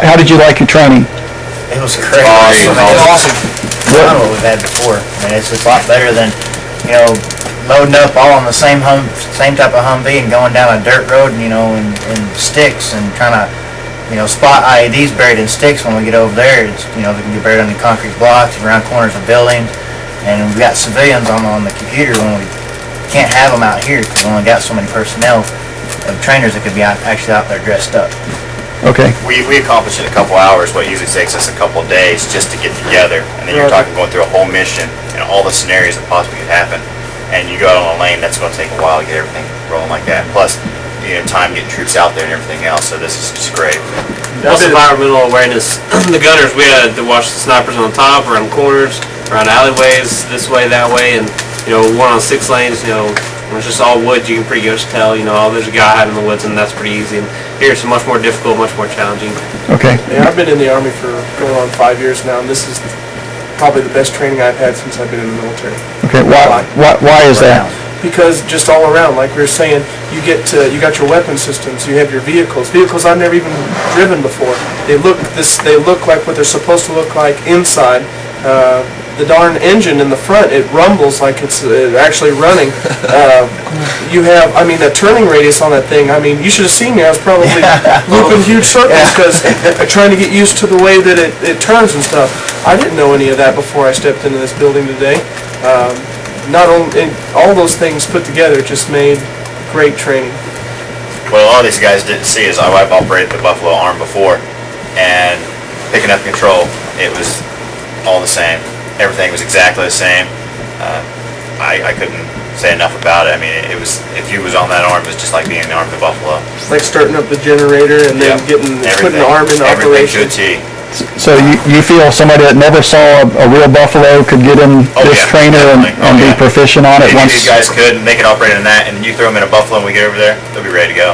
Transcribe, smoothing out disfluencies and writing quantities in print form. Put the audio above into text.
how did you like your training? It was great. Awesome. It's awesome. Beyond what we've had before. I mean, it's just a lot better than, loading up all on the same type of Humvee and going down a dirt road, and sticks and trying to, spot IEDs buried in sticks when we get over there. It's, they can get buried under concrete blocks, around corners of buildings, and we've got civilians on the computer when we can't have them out here because we only got so many personnel of trainers that could be actually out there dressed up. Okay. We accomplish in a couple hours what usually takes us a couple of days just to get together, and then you're talking going through a whole mission and all the scenarios that possibly could happen, and you go out on a lane, that's going to take a while to get everything rolling like that. Plus, time getting troops out there and everything else, so this is just great. Plus environmental awareness. The gunners, we had to watch the snipers on top, around corners, around alleyways, this way, that way, and one on 6 lanes, when it's just all woods, you can pretty much tell, there's a guy hiding in the woods, and that's pretty easy. And here it's much more difficult, much more challenging. Okay. Yeah, I've been in the Army for going on 5 years now, and this is probably the best training I've had since I've been in the military. Okay. Why is that? Because just all around, like we were saying, you got your weapon systems, you have your vehicles I've never even driven before. They look like what they're supposed to look like inside. The darn engine in the front, it rumbles like it's actually running. You have, the turning radius on that thing, you should have seen me. I was probably looping huge circles because trying to get used to the way that it turns and stuff. I didn't know any of that before I stepped into this building today. Not only all those things put together just made great training. What a lot of these guys didn't see is I've operated the Buffalo Arm before, and picking up control, it was all the same. Everything was exactly the same. I couldn't say enough about it. It was, if you was on that arm, it was just like being in the Arm of the Buffalo. It's like starting up the generator and then putting the arm in operation. Everything to a T. So you feel somebody that never saw a real buffalo could get in this trainer and be proficient on it Maybe once? these guys could, and they could operate in that, and you throw them in a Buffalo and we get over there, they'll be ready to go.